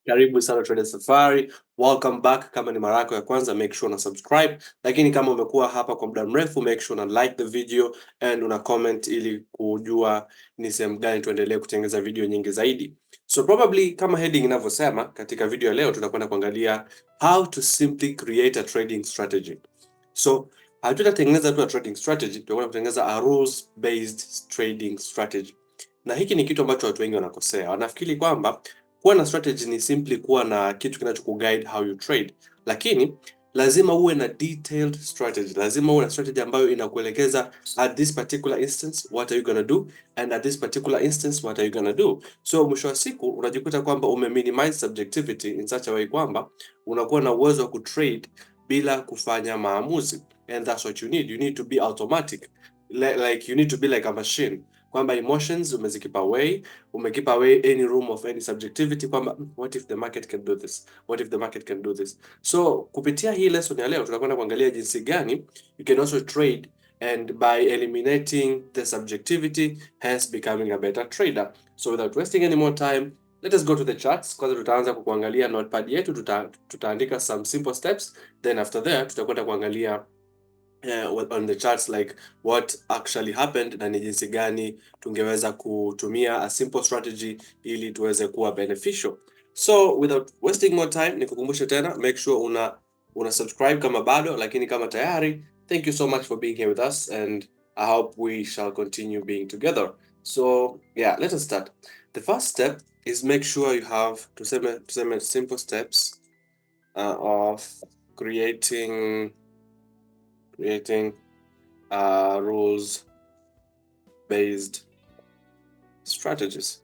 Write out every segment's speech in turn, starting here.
Karibu sana Trader Safari. Welcome back. Kama ni mara yako ya kwanza, make sure una subscribe. Lakini kama umekuwa hapa kwa muda mrefu, make sure una like the video and una comment ili kujua ni sehemu gani tuendelee kutengeneza video nyingi zaidi. So probably kama heading inavyosema, katika video ya leo tutakwenda kuangalia how to simply create a trading strategy. So hatutatengeneza tu a trading strategy, tutakwenda kutengeneza a rules based trading strategy. Na hiki ni kitu ambacho watu wengi wanakosea. Wanafikiri kwamba kuwa na strategy ni simply kuwa na kitu kinachokuguide how you trade, lakini lazima uwe na detailed strategy. Lazima uwe na strategy ambayo inakuelekeza at this particular instance what are you gonna do and at this particular instance what are you gonna do. So mwisho wa siku unajikuta kwamba umeminimize subjectivity in such a way kwamba unakuwa na uwezo wa kutrade bila kufanya maamuzi, and that's what you need. You need to be automatic, like you need to be like a machine, kwamba emotions umekeep away any room of any subjectivity, kwamba what if the market can do this, what if the market can do this. So kupitia hii lesson ya leo tunakwenda kuangalia jinsi gani you can also trade, and by eliminating the subjectivity, hence becoming a better trader. So without wasting any more time, let us go to the charts. Kwanza tutaanza kwa kuangalia notepad yetu, tutaandika some simple steps, then after that tutakwenda kuangalia on the charts like what actually happened na ni jinsi gani tungeweza kutumia a simple strategy ili tuweze kuwa beneficial. So without wasting more time, nikukumbushe tena, make sure una subscribe kama bado, lakini kama tayari, thank you so much for being here with us, and I hope we shall continue being together. So yeah, let us start. The first step is make sure you have tuseme simple steps of creating rules based strategies.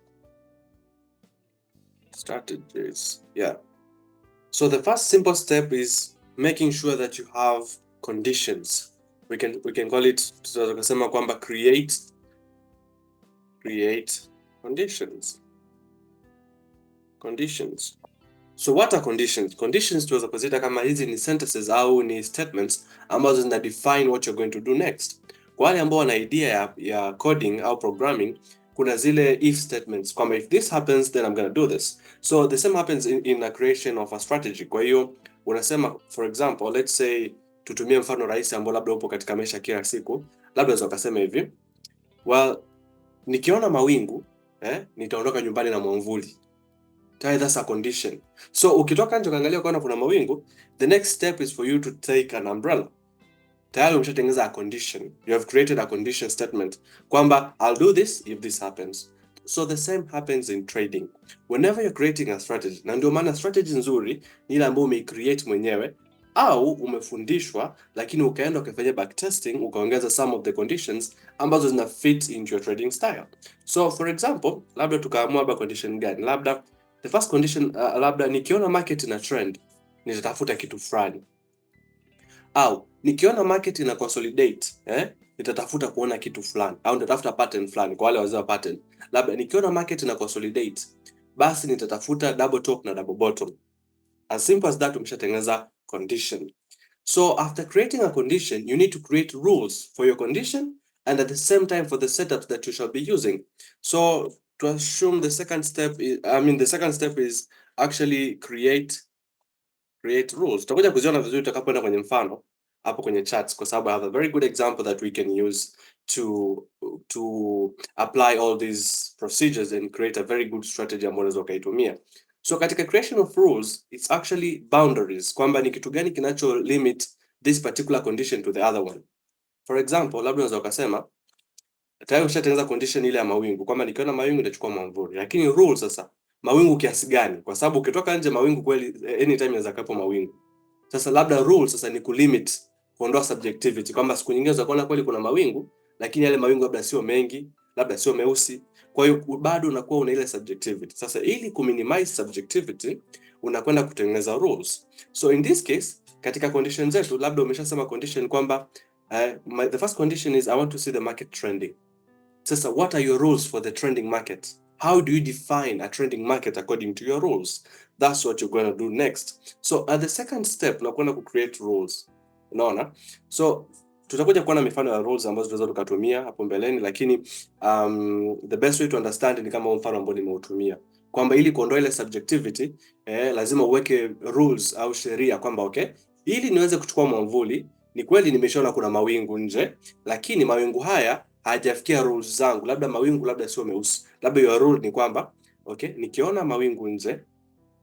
Yeah. So the first simple step is making sure that you have conditions. We can call it, tunasema kwamba create conditions. So what are conditions? Conditions tuweza kuzita kama hizi ni sentences au ni statements ambazo zina define what you're going to do next. Kwa wale ambao wana idea ya coding au programming, kuna zile if statements kwamba if this happens then I'm going to do this. So the same happens in a creation of a strategy. Kwa hiyo unasema, for example, let's say tutumie mfano rahisi ambao labda upo katika maisha kila siku. Labda unaweza kusema hivi, well, nikiona mawingu nitaondoka nyumbani na mwamvuli. That's a condition. So ukitoka nje ukaangalia ukaona kuna mawingu, the next step is for you to take an umbrella. Tayari umeshatengeneza a condition. You have created a condition statement kwamba I'll do this if this happens. So the same happens in trading. Whenever you're creating a strategy, na ndio maana strategy nzuri ni ile ambayo umeicreate mwenyewe au umefundishwa, lakini ukaenda ukafanya backtesting, ukaongeza some of the conditions ambazo zina fit into your trading style. So for example, labda tukaamua hapa condition gani? Labda the first condition, labda nikiona market ina trend, nitatafuta kitu fulani. Au nikiona market ina consolidate, nitatafuta kuona kitu fulani, au nitatafuta pattern fulani. Kwa wale wazee wa pattern, labda nikiona market ina consolidate, basi nitatafuta double top na double bottom. As simple as that, umeshatengeneza condition. So after creating a condition, you need to create rules for your condition and at the same time for the setups that you shall be using. So to assume the second step is actually create rules. Tutakuja kuziona vizuri tutakapoenda kwenye mfano hapo kwenye charts, kwa sababu I have a very good example that we can use to apply all these procedures and create a very good strategy ambayo unaweza ukaitumia. So katika creation of rules, it's actually boundaries, kwamba ni kitu gani kinacho limit this particular condition to the other one. For example, labda unaweza ukasema tayari ushatengeneza condition ile ya mawingu kwamba nikiona mawingu nitachukua mwamvuli, lakini rule sasa, mawingu kiasi gani? Kwa sababu ukitoka nje mawingu kweli anytime inaweza kapo mawingu. Sasa labda rule sasa ni kulimit, kuondoa subjectivity, kwamba siku nyingine unaweza kuona kweli kuna mawingu, lakini yale mawingu labda sio mengi, labda sio meusi. Kwa hiyo bado unakuwa una ile subjectivity. Sasa ili kuminimize subjectivity, unakwenda kutengeneza rules. So in this case, katika condition zetu, labda umeshasema condition kwamba the first condition is I want to see the market trending. Sasa what are your rules for the trending market? How do you define a trending market according to your rules? That's what you're going to do next. So at the second step, unakwenda ku create rules. Unaona? So tutakuja kuona mifano ya rules ambazo tunaweza tukatumia hapo mbeleni, lakini the best way to understand ni kama mfano ambao nimeutumia kwamba ili kuondoa ile subjectivity lazima uweke rules au sheria kwamba okay, ili niweze kuchukua mwamvuli, ni kweli nimeshaona kuna mawingu nje, lakini mawingu haya hayajafikia rules zangu. Labda mawingu labda sio meusi, labda your rule ni kwamba okay, nikiona mawingu nje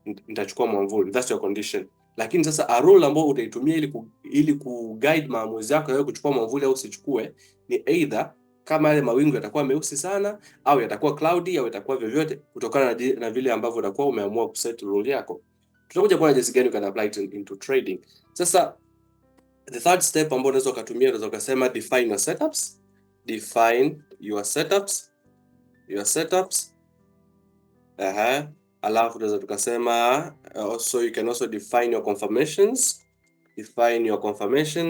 nitachukua mwamvuli. That's your condition. Lakini sasa a rule ambayo utaitumia ili ku guide maamuzi yako ya kuchukua mwamvuli au usichukue ni either kama yale mawingu yatakuwa meusi sana au yatakuwa cloudy au yatakuwa vyovyote, kutokana na vile ambavyo utakuwa umeamua kuset rule yako. Tutakuja kuona jinsi gani you can apply it into trading. Sasa the third step ambayo unaweza kutumia, unaweza kusema define your setups. Define your setups. Alafu tunaweza tukasema also you can also define your confirmations. Define your confirmations.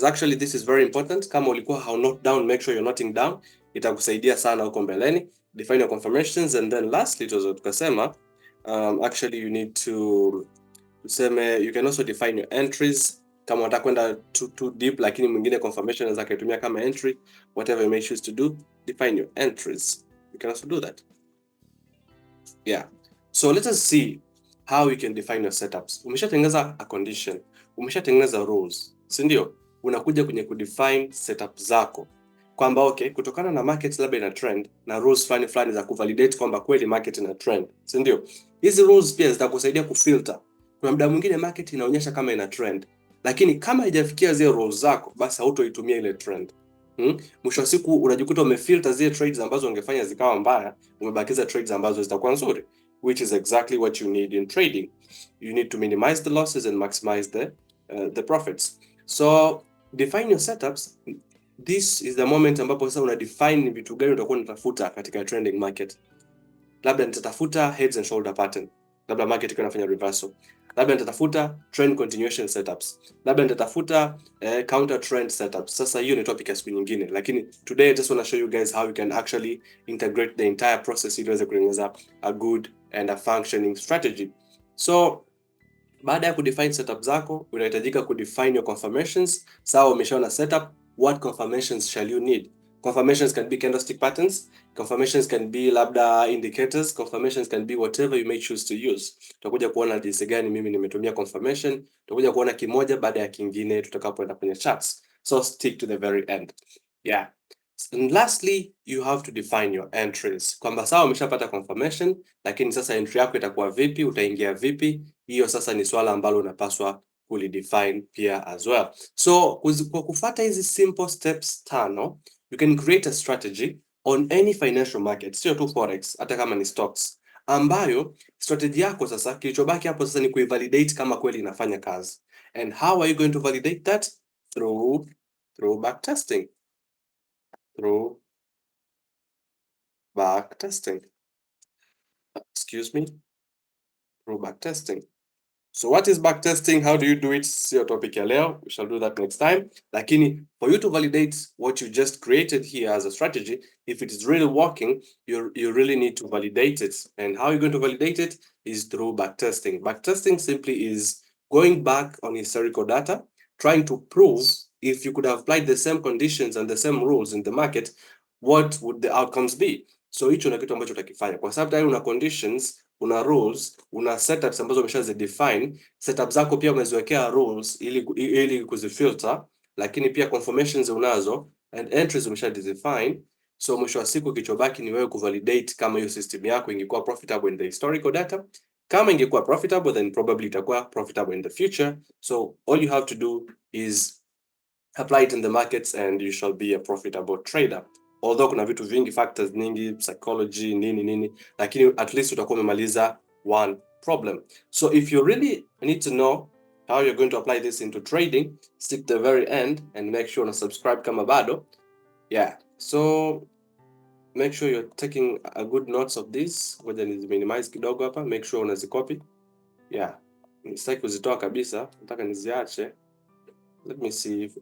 Actually, this is very important. Kama ulikuwa how note down, make sure you're noting down. Itakusaidia sana huko mbeleni. Define your confirmations, and then lastly tunaweza tukasema actually you need to tuseme you can also define your entries. Kama unataka kwenda too deep, lakini mwingine confirmation anaweza kuitumia kama entry. Whatever you may choose to do, define your entries. You can also do that. Yeah. So let us see how you can define your setups. Umeshatengeneza a condition, umeshatengeneza rules, si ndio? Unakuja kwenye kudefine setup zako kwamba okay, kutokana na market labda ina trend na rules fulani za kuvalidate kwamba kweli market ina trend, si ndio? Hizi rules pia zitakusaidia kufilter. Kuna muda mwingine market inaonyesha kama ina trend, lakini kama haijafikia zile rules zako, basi hautoitumia ile trend. Mwisho wa siku unajikuta umefilter zile trades ambazo ungefanya zikawa mbaya, umebakiza trades ambazo zitakuwa nzuri, which is exactly what you need in trading. You need to minimize the losses and maximize the profits. So define your setups. This is the moment ambapo sasa una define vitu gani utakuwa unatafuta katika trending market. Labda nitatafuta heads and shoulder pattern, labda market iko inafanya reversal. Labda nitatafuta trend continuation setups, labda nitatafuta counter trend setups. Sasa hiyo ni topic ya siku nyingine, lakini today I just want to show you guys how you can actually integrate the entire process ili uweze kutengeneza a good and a functioning strategy. So baada ya kudefine setup zako, unahitajika kudefine your confirmations. Sawa, umeshaona setup, what confirmations shall you need? Confirmations can be candlestick patterns, confirmations can be labda indicators, confirmations can be whatever you may choose to use. Tutakuja kuona jinsi gani mimi nimetumia confirmation, tutakuja kuona kimoja baada ya kingine tutakapoenda kwenye charts. So stick to the very end. Yeah. And lastly, you have to define your entries. Kwamba sawa umeshapata confirmation, lakini sasa entry yako itakuwa vipi, utaingia vipi? Hiyo sasa ni swala ambalo unapaswa kulidefine pia as well. So kwa kufuata hizi simple steps 5, you can create a strategy on any financial market, sio tu forex, hata kama ni stocks, ambayo strategy yako sasa kilichobaki hapo sasa ni kuivalidate kama kweli inafanya kazi. And how are you going to validate that? Through backtesting. Through backtesting. Through backtesting. So what is backtesting? How do you do it? Sio topic ya leo. We shall do that next time. Lakini for you to validate what you just created here as a strategy, if it is really working, you really need to validate it. And how you're going to validate it is through backtesting. Backtesting simply is going back on historical data, trying to prove if you could have applied the same conditions and the same rules in the market, what would the outcomes be? So hicho na kitu ambacho utakifanya kwa sababu tayari una conditions, una rules, una setups ambazo umeshazidefine. Setup zako pia umeziwekea rules ili kuzifilter, lakini pia confirmations unazo and entries umeshadefine. So mwisho wa siku kichobaki ni wewe kuvalidate kama hiyo system yako ingekuwa profitable in the historical data. Kama ingekuwa profitable, then probably itakuwa profitable in the future. So all you have to do is apply it in the markets and you shall be a profitable trader. Although kuna vitu vingi, factors nyingi, psychology, nini, lakini at least utakuwa umemaliza one problem. So if you really need to know how you're going to apply this into trading, stick to the very end and make sure to subscribe kama bado. Yeah, so make sure you're taking a good notes of this. Ngoja ni minimize kidogo hapa, make sure unazicopy. Yeah, nisitaki kuzitoa kabisa, nataka niziache. Let me see if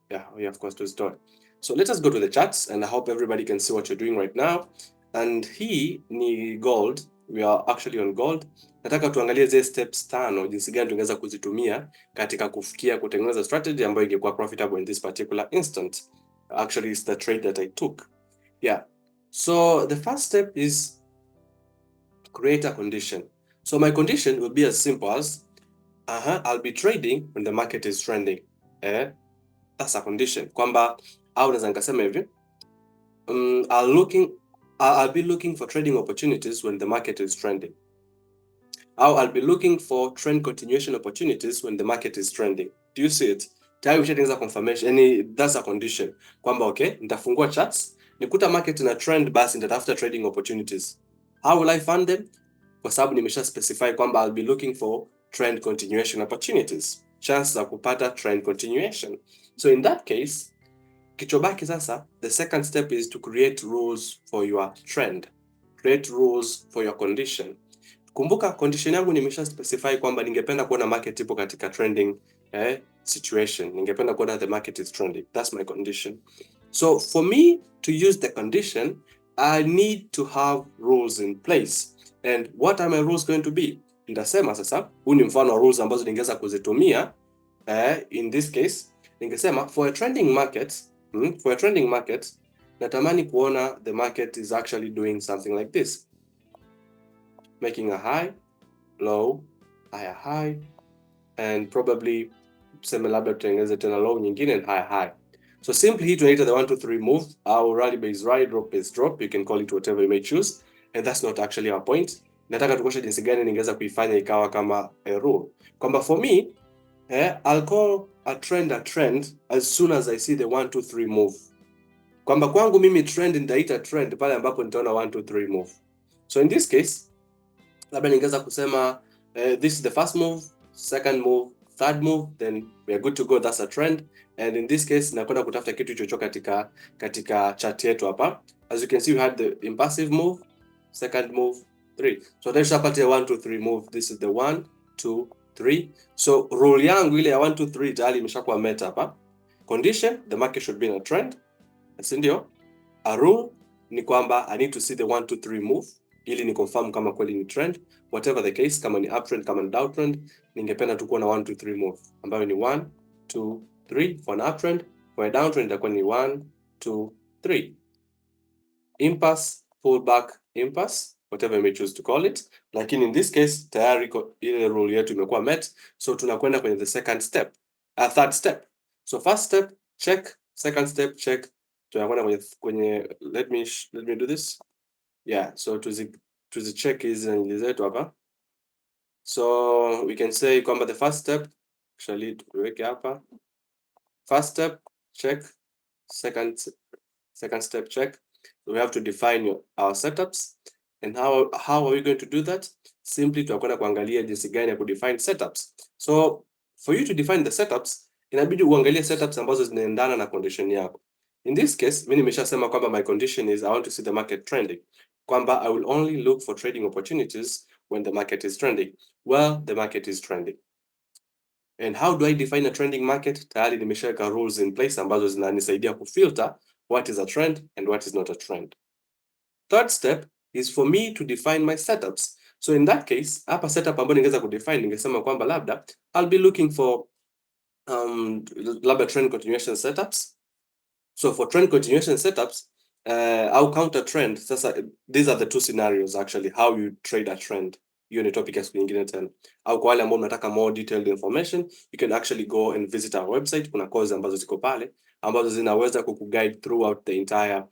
yeah, of course, to store. So let us go to the charts and I hope everybody can see what you're doing right now. And hii ni gold. We are actually on gold. Nataka tuangalie zile steps 5 jinsi gani tungeweza kuzitumia katika kufikia kutengeneza strategy ambayo ingekuwa profitable in this particular instant. Actually, it's the trade that I took. Yeah. So the first step is create a condition. So my condition will be as simple as I'll be trading when the market is trending. That's a condition. Kwamba au naweza nikasema hivi, I'll be looking for trading opportunities when the market is trending. I'll be looking for trend continuation opportunities when the market is trending. Do you see it? Tayari ushatengeneza confirmation. Yani that's a condition. Kwamba okay, nitafungua charts, nikuta market na trend, basi nitatafuta trading opportunities. How will I find them? Kwa sababu nimesha specify kwamba I'll be looking for trend continuation opportunities. Chance za kupata trend continuation. So in that case, kichobaki sasa, the second step is to create rules for your trend. Create rules for your condition. Kumbuka condition yangu nimesha specify kwamba ningependa kuona market ipo katika trending situation. Ningependa kuona the market is trending. That's my condition. So for me to use the condition, I need to have rules in place. And what are my rules going to be? Nitasema sasa, huu ni mfano wa rules ambazo ningeweza kuzitumia. In this case, ningesema for a trending market, natamani kuona the market is actually doing something like this. Making a high, low, higher high, and probably tuseme labda tutengeneze tena low nyingine and higher high. So simply hii tunaita the 1 2 3 move au rally base rally, drop base drop, you can call it whatever you may choose, and that's not actually our point. Nataka tukosha jinsi gani ningeweza kuifanya ikawa kama a rule. Kwamba for me, I'll call a trend as soon as I see the 1 2 3 move. Kwamba kwangu mimi trend nitaita trend pale ambapo nitaona 1 2 3 move. So in this case, labda ningeweza kusema this is the first move, second move, third move, then we are good to go, that's a trend. And in this case nakwenda kutafuta kitu chocho katika chart yetu hapa. As you can see, we had the impulsive move, second move, 3. So then shapata 1 2 3 move. This is the 1 2 3. So rule yangu ile ya 1 2 3 tayari imeshakuwa met hapa. Condition, the market should be in a trend. Si ndio? A rule ni kwamba I need to see the 1 2 3 move ili ni confirm kama kweli ni trend. Whatever the case, kama ni uptrend, kama ni downtrend, ningependa tu kuona 1 2 3 move ambayo ni 1 2 3 for an uptrend. For a downtrend itakuwa ni 1 2 3. Impulse, pullback, impulse, whatever you may choose to call it. Lakini in this case tayari ile rule yetu imekuwa met, so tunakwenda kwenye the third step. So first step check, second step check, tunakwenda kwenye let me do this. Yeah, so tuzi check hizi nili zetu hapa. So we can say kwamba the first step, actually tuweke hapa, first step check, second step check. So we have to define our setups. And how are we going to do that? Simply tutakwenda kuangalia jinsi gani ya kudefine setups. So for you to define the setups, inabidi uangalie setups ambazo zinaendana na condition yako. In this case, mimi nimeshasema kwamba my condition is I want to see the market trending. Kwamba I will only look for trading opportunities when the market is trending. Well, the market is trending. And how do I define a trending market? Tayari nimeshaweka rules in place ambazo zinanisaidia kufilter what is a trend and what is not a trend. Third step is for me to define my setups. So in that case, hapa setup ambayo ningeweza kudefine, ningesema kwamba labda I'll be looking for labda trend continuation setups. So for trend continuation setups, au counter trend, sasa these are the two scenarios actually how you trade a trend. Hiyo ni topic ya siku nyingine tena. Au kwa wale ambao mnataka more detailed information, you can actually go and visit our website. Kuna courses ambazo ziko pale ambazo zinaweza kukuguide throughout the entire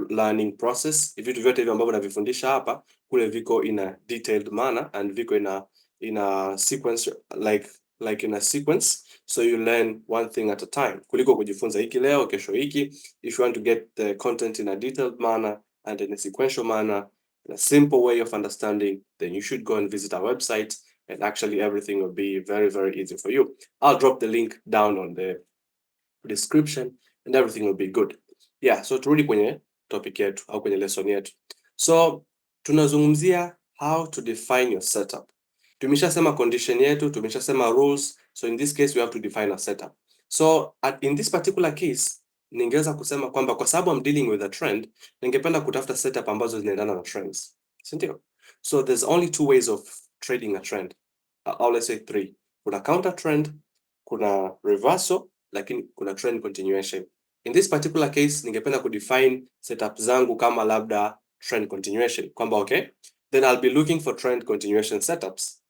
learning process. Vitu vyote hivyo ambavyo navifundisha hapa kule viko in a detailed manner and viko in a sequence like in a sequence, so you learn one thing at a time kuliko kujifunza hiki leo kesho hiki. If you want to get the content in a detailed manner and in a sequential manner, in a simple way of understanding, then you should go and visit our website, and actually everything will be very, very easy for you. I'll drop the link down on the description and everything will be good. Yeah, so turudi kwenye topic yetu au kwenye lesson yetu. So tunazungumzia how to define your setup. Tumeshasema condition yetu, tumeshasema rules. So in this case we have to define a setup. So in this particular case ningeweza kusema kwamba kwa sababu I'm dealing with a trend, ningependa kutafuta setup ambazo zinaendana na trends. Si ndio? So there's only two ways of trading a trend. Or let's say three. Kuna counter trend, kuna reversal, lakini kuna trend continuation. In this particular case, ningependa kudefine setup zangu kama labda trend continuation, kwamba okay, then I'll be looking for trend continuation setups,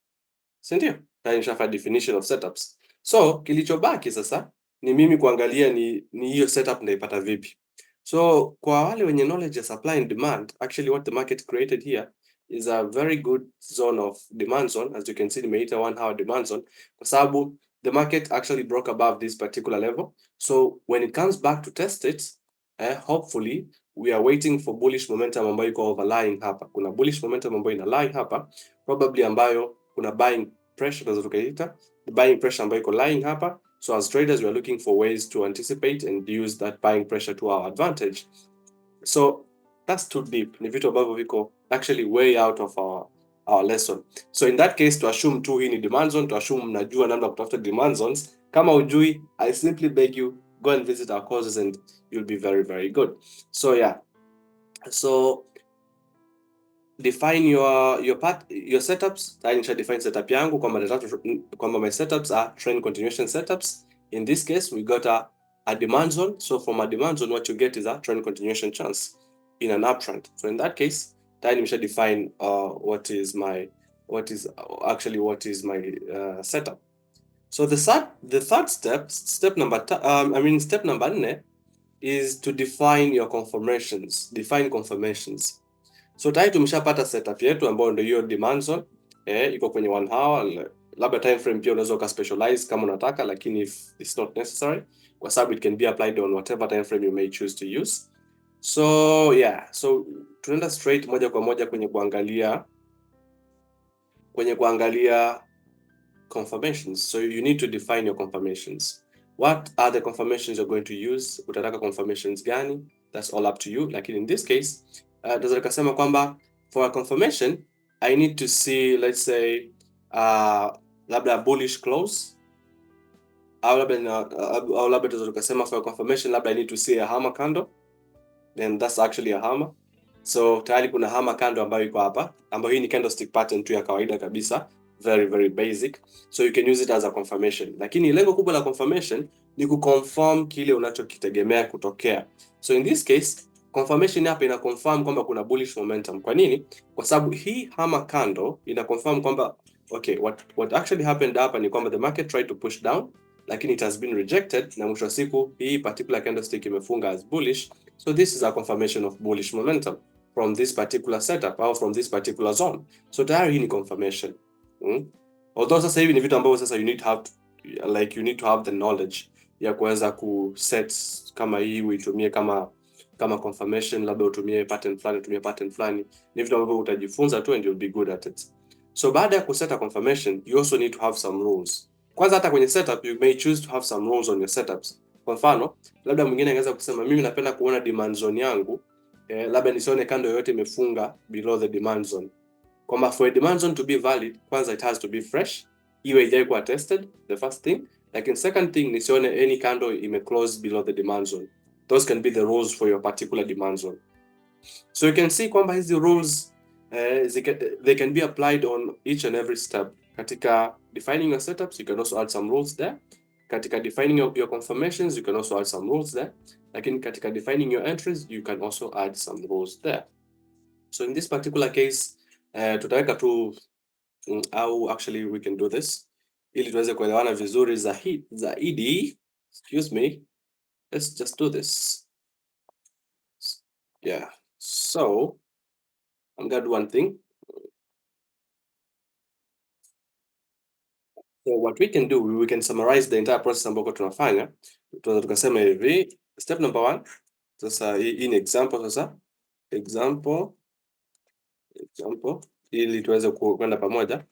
si ndio? Na nishafanya definition of setups. So kilichobaki sasa ni mimi kuangalia ni hiyo setup naipata vipi. So kwa wale wenye knowledge ya supply and demand, actually what the market created here is a very good zone of demand zone. As you can see, nimeita 1 hour demand zone kwa sababu the market actually broke above this particular level. So when it comes back to test it, hopefully we are waiting for bullish momentum ambayo iko overlying hapa. Kuna bullish momentum ambayo ina lie hapa, probably ambayo kuna buying pressure tunaweza tukaita, the buying pressure ambayo iko lying hapa. So as traders we are looking for ways to anticipate and use that buying pressure to our advantage. So that's too deep. Ni vitu ambavyo viko actually way out of our lesson. So in that case to assume tu hii ni demand zone, to assume mnajua namna kutafuta demand zones. Kama ujui, I simply beg you go and visit our courses and you'll be very very good. So yeah. So define your setups. Tayari nisha define setup yangu kwamba my setups are trend continuation setups. In this case we got a demand zone. So from a demand zone what you get is a trend continuation chance in an uptrend. So in that case tayari nimesha define what is my setup. So the third step number 4 is to define your confirmations. Define confirmations. So tayari tumeshapata setup yetu ambayo ndio hiyo demand zone, iko kwenye 1 hour. Labda time frame pia unaweza ka specialize kama unataka, lakini if it's not necessary kwa sababu it can be applied on whatever time frame you may choose to use. So yeah, so tunaenda straight moja kwa moja kwenye kuangalia confirmations. So you need to define your confirmations. What are the confirmations you're going to use? Utataka confirmations gani? That's all up to you. Lakini in this case, naweza nikasema kwamba for a confirmation, I need to see, let's say, labda bullish close, au labda tunaweza tukasema for a confirmation, labda I need to see a hammer candle, then that's actually a hammer. So tayari kuna hammer candle ambayo iko hapa, ambayo hii ni candlestick pattern tu ya kawaida kabisa, very very basic. So you can use it as a confirmation. Lakini lengo kubwa la confirmation ni kuconfirm kile unachokitegemea kutokea. So in this case, confirmation hapa ina confirm kwamba kuna bullish momentum. Kwa nini? Kwa sababu hii hammer candle ina confirm kwamba okay, what actually happened hapa ni kwamba the market tried to push down, lakini it has been rejected, na mwisho wa siku hii particular candlestick imefunga as bullish. So this is a confirmation of bullish momentum from this particular setup or from this particular zone. So tayari hii ni confirmation. Although sasa hivi ni vitu ambavyo sasa you need to have the knowledge ya kuweza kuset kama hii uitumie kama confirmation, labda utumie pattern fulani, ni vitu ambavyo utajifunza tu and you'll be good at it. So baada ya kuset a confirmation, you also need to have some rules. Kwanza hata kwenye setup you may choose to have some rules on your setups. Kwa mfano, labda mwingine angeweza kusema mimi napenda kuona demand zone yangu, labda nisione kando yoyote imefunga below the demand zone. Kwamba for a demand zone to be valid, kwanza it has to be fresh, iwe haijaikuwa tested, the first thing. Like second thing, nisione any candle ime close below the demand zone. Those can be the rules for your particular demand zone. So you can see kwamba hizi rules they can be applied on each and every step. Katika defining your setups, you can also add some rules there. Katika defining your confirmations, you can also add some rules there. Lakini katika defining your entries, you can also add some rules there. So in this particular case, tutaweka tu au actually we can do this ili tuweze kuelewana vizuri zaidi. Excuse me. Let's just do this. Yeah. So I'm gonna do one thing. So what we can do, we can summarize the entire process ambayo tunafanya. Tunaweza tukasema hivi, step number 1. Sasa hii ni example sasa. Example ili tuweze kwenda pamoja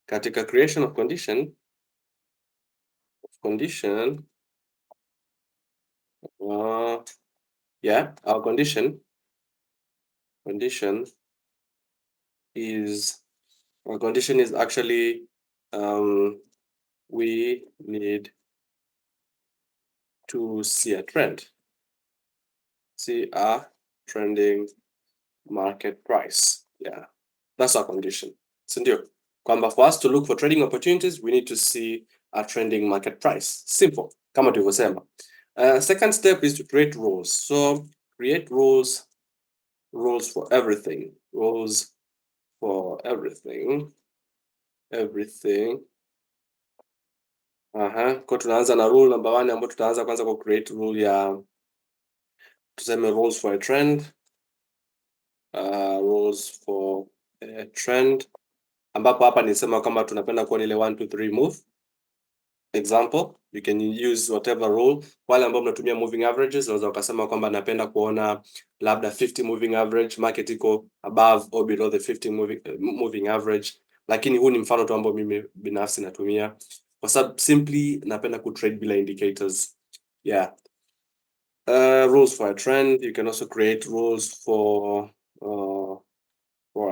katika creation of condition. Yeah, our condition is actually we need to see a trend, see a trending market price. Yeah, that's our condition. Sindio? Kwamba for us to look for trading opportunities, we need to see a trending market price. Simple, kama tulivyosema. Second step is to create rules. So create rules for everything. Rules for everything. Kwa tunaanza na rule number 1 ambayo tutaanza kwanza kwa create rule ya tuseme rules for a trend. Rules for a trend ambapo hapa nisema kama tunapenda kuona ile 1 2 3 move. Example, you can use whatever rule. Wale ambao mnatumia moving averages unaweza ukasema kwamba napenda kuona labda 50 moving average, market iko above or below the 50 moving average, lakini huu ni mfano tu ambao mimi binafsi natumia kwa sababu simply napenda kutrade bila indicators. Yeah. Rules for a trend. You can also create rules for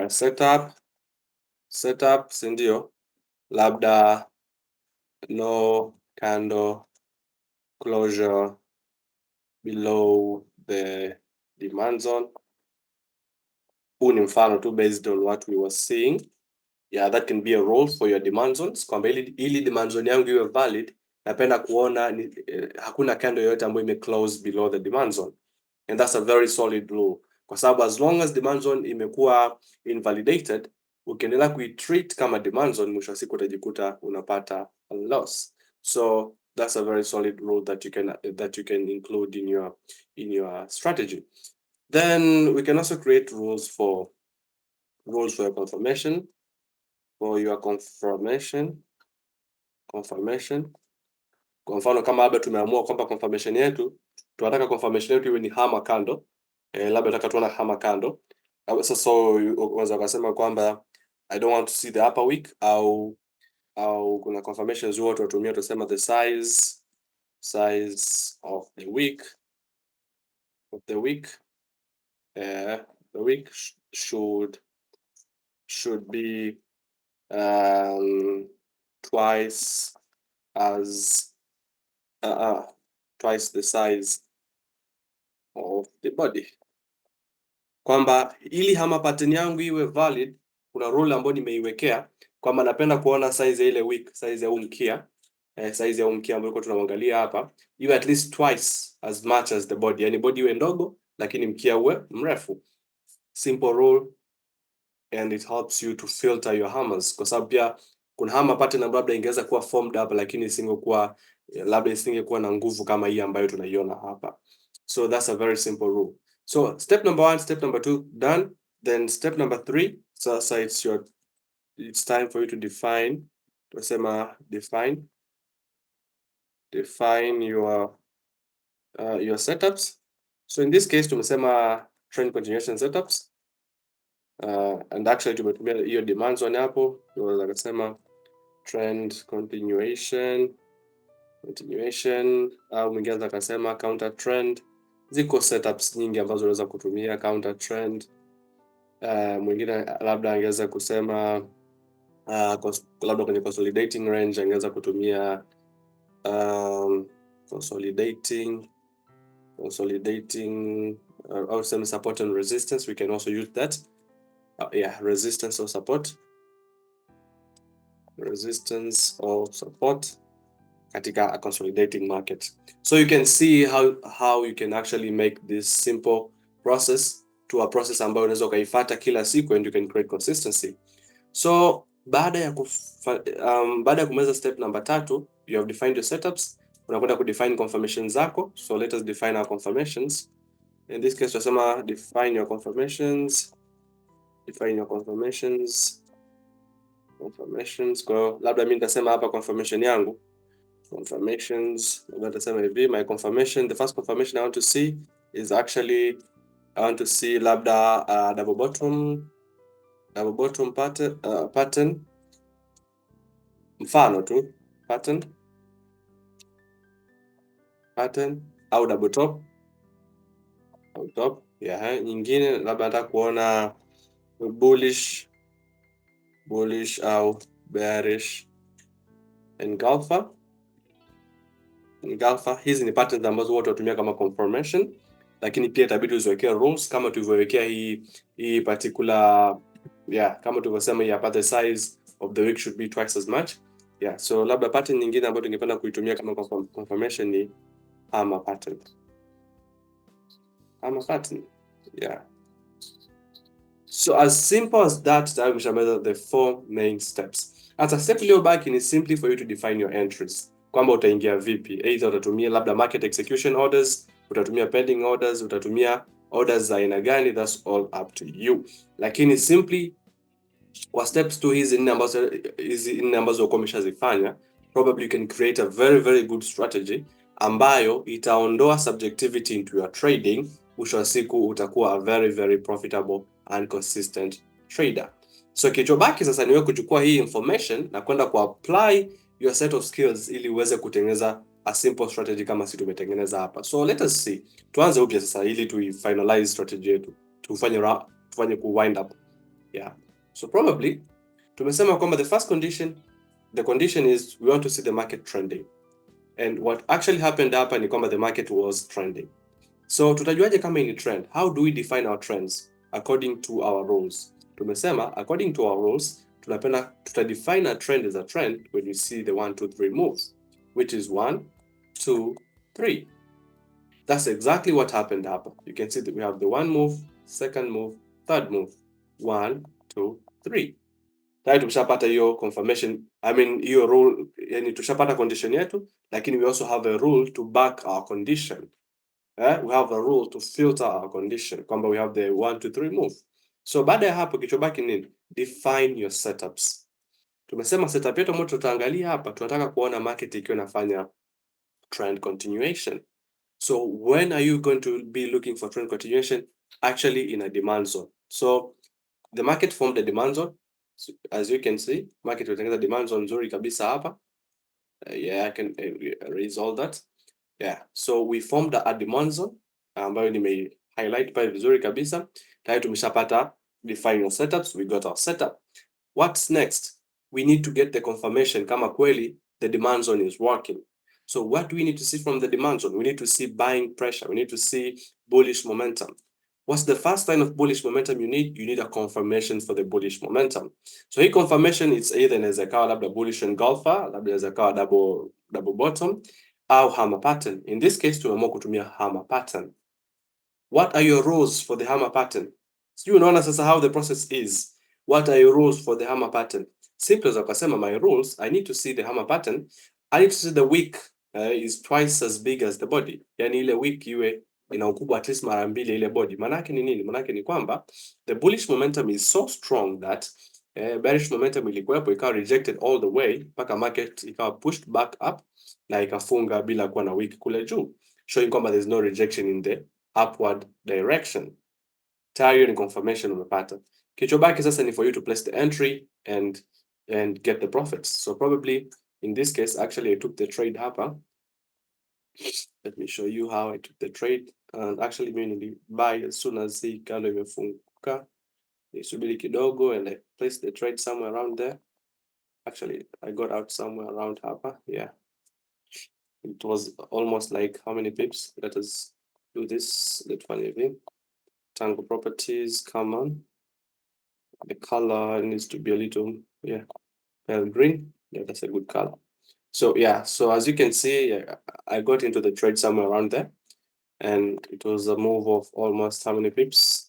a setup, si ndio? Labda no candle closure below the demand zone. Huu ni mfano tu based on what we were seeing. Yeah, that can be a rule for your demand zones. Kwamba ili demand zone yangu iwe valid, napenda kuona hakuna candle yoyote ambayo ime close below the demand zone. And that's a very solid rule. Kwa sababu as long as demand zone imekuwa invalidated, ukiendelea kuitreat kama demand zone, mwisho wa siku utajikuta unapata a loss. So that's a very solid rule that you can include in your strategy. Then we can also create rules for your confirmation. Kwa mfano kama labda tumeamua kwamba confirmation yetu tunataka confirmation yetu iwe ni hammer candle, labda nataka tuona hammer candle. Sasa unaweza kusema kwamba I don't want to see the upper wick, au kuna confirmations wote tunatumia tusema the size of the wick the wick should be twice the size of the body. Kwamba ili hammer pattern yangu iwe valid, kuna rule ambayo nimeiwekea kwamba napenda kuona size ya ile wick, size ya mkia, size ya mkia ambayo tunamwangalia hapa iwe at least twice as much as the body, yani body iwe ndogo lakini mkia uwe mrefu. Simple rule, and it helps you to filter your hammers, kwa sababu pia kuna hammer pattern ambayo labda ingeweza kuwa formed up lakini isingekuwa na nguvu kama hii ambayo tunaiona hapa. So that's a very simple rule. So step number 1, step number 2 done. Then step number 3, so it's time for you to define. Tunasema define your setups. So in this case tumesema trend continuation setups. And actually tumetumia hiyo demand zone hapo, tunaweza kusema trend continuation au mwingine akasema counter trend. Ziko setups nyingi ambazo unaweza kutumia counter trend. Mwingine labda angeweza kusema labda kwenye consolidating range angeweza kutumia consolidating or some support and resistance. We can also use that. Resistance or support katika a consolidating market. So you can see how you can actually make this simple process to a process ambayo unaweza ukaifuata kila siku and you can create consistency. So baada ya kumaliza step number 3, you have defined your setups, unakwenda kudefine confirmations zako. So let us define our confirmations. In this case tunasema define your confirmations. Kwa labda mimi nitasema hapa confirmation yangu, labda nitasema hivi, my confirmation, the first confirmation I want to see is actually I want to see labda double bottom pattern, mfano tu pattern au double top nyingine labda nataka kuona bullish au bearish engulfer. Hizi ni patterns ambazo watu watumia kama confirmation, lakini pia itabidi uziwekea rules kama tulivyowekea hii particular kama tulivyosema hapa, the size of the wick should be twice as much. So labda pattern nyingine ambayo tungependa kuitumia kama confirmation ni hammer pattern. Hammer pattern. Yeah. So as simple as that, tayari umeshamaliza the 4 main steps. Hata step iliyobaki ni simply for you to define your entries, kwamba utaingia vipi. Either utatumia labda market execution orders, utatumia pending orders, utatumia orders za aina gani, that's all up to you. Lakini simply kwa steps tu hizi nne ambazo uko umeshazifanya, probably you can create a very very good strategy ambayo itaondoa subjectivity into your trading. Mwisho wa siku utakuwa a very very profitable and consistent trader. So kichobaki sasa niwe kuchukua hii information na kwenda kuapply your set of skills ili uweze kutengeneza a simple strategy kama si tumetengeneza hapa. So let us see. Tuanze upya sasa ili tu finalize strategy yetu. Tufanye ku wind up. Yeah. So probably tumesema kwamba the condition is we want to see the market trending. And what actually happened hapa ni kwamba the market was trending. So tutajuaje kama ni trend? How do we define our trends? According to our rules. Tumesema according to our rules tutadefine a trend as a trend when we see the 1 2 3 moves, which is 1 2 3. That's exactly what happened hapa. You can see that we have the 1 move, second move, third move. 1 2 3. Tayari tumeshapata hiyo confirmation, hiyo rule, yani tushapata condition yetu, lakini we also have a rule to back our condition. We have a rule to filter our condition, kwamba we have the 1 2 3 move. So baada ya hapo kichobaki nini? Define your setups. Tumesema setup yetu ambayo tutaangalia hapa, tunataka kuona market ikiwa inafanya trend continuation. So when are you going to be looking for trend continuation? Actually in a demand zone. So the market formed a demand zone. So, as you can see, market imetengeneza demand zone nzuri kabisa hapa. Yeah, I can erase all that. Yeah, so we formed a demand zone ambayo nime highlight pale vizuri kabisa. Tayari tumeshapata define your setups, we got our setup. What's next? We need to get the confirmation kama kweli the demand zone is working. So what do we need to see from the demand zone? We need to see buying pressure. We need to see bullish momentum. What's the first sign of bullish momentum you need? You need a confirmation for the bullish momentum. So hii confirmation it's either inaweza kawa labda bullish engulfer, labda inaweza kawa double bottom au hammer pattern. In this case tumeamua kutumia hammer pattern. What are your rules for the hammer pattern? Sijui unaona sasa how the process is. What are your rules for the hammer pattern? Simple as ukasema my rules, I need to see the hammer pattern. I need to see the wick is twice as big as the body. Yani ile wick iwe ina ukubwa at least mara mbili ile body. Manake ni nini? Manake ni kwamba the bullish momentum is so strong that bearish momentum ilikuwepo ikawa rejected all the way mpaka market ikawa pushed back up na ikafunga bila kuwa na wick kule juu, showing kwamba there's no rejection in the upward direction. Tayari ni confirmation umepata. Kichobaki sasa ni for you to place the entry and get the profits. So probably in this case actually I took the trade hapa. Let me show you how I took the trade. And actually mimi nilibuy as soon as hii kando imefunguka. Nisubiri kidogo and I placed the trade somewhere around there. Actually I got out somewhere around hapa. Yeah. It was almost like how many pips? Let us do this. Let's find it. Tango properties, come on. The color needs to be a little, pale green. Yeah, that's a good color. So yeah, so as you can see, I got into the trade somewhere around there, and it was a move of almost how many pips?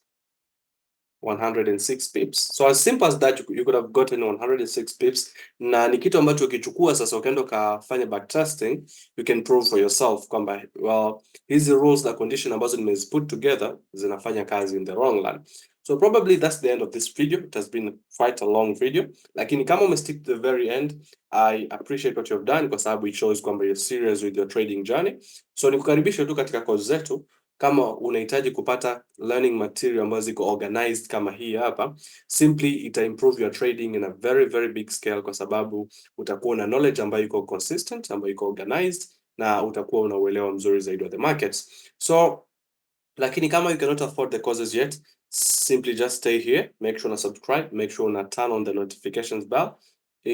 106 pips. So as simple as that, you could have gotten 106 pips. Na ni kitu ambacho ukichukua sasa ukaenda ukafanya backtesting, you can prove for yourself kwamba well, hizi rules na condition ambazo nimeziput together zinafanya kazi in the long run. So probably that's the end of this video. It has been quite a long video, lakini kama umestick to the very end, I appreciate what you've done kwa sababu it shows kwamba you're serious with your trading journey. So nikukaribisha tu katika course zetu. Kama unahitaji kupata learning material ambazo ziko organized kama hii hapa, simply ita improve your trading in a very very big scale, kwa sababu utakuwa na knowledge ambayo iko consistent, ambayo iko organized, na utakuwa una uelewa mzuri zaidi wa the markets. So lakini kama you cannot afford the courses yet, simply just stay here, make sure una subscribe, make sure una turn on the notifications bell,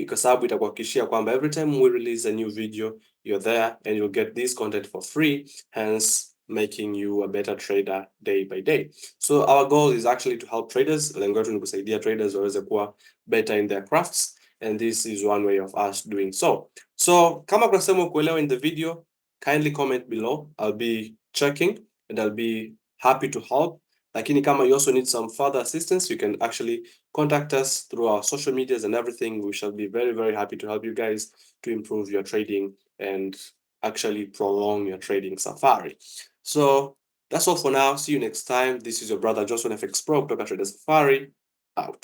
kwa sababu itakuhakikishia kwamba every time we release a new video, you're there and you'll get this content for free, hence making you a better trader day by day. So our goal is actually to help traders. Lengo letu ni kusaidia traders waweze kuwa better in their crafts, and this is one way of us doing so. So kama kuna sehemu kuelewa in the video, kindly comment below. I'll be checking and I'll be happy to help. Lakini kama you also need some further assistance, you can actually contact us through our social medias and everything. We shall be very, very happy to help you guys to improve your trading and actually prolong your trading safari. So that's all for now. See you next time. This is your brother Johnson FX Pro, Kutoka Trader Safari, out.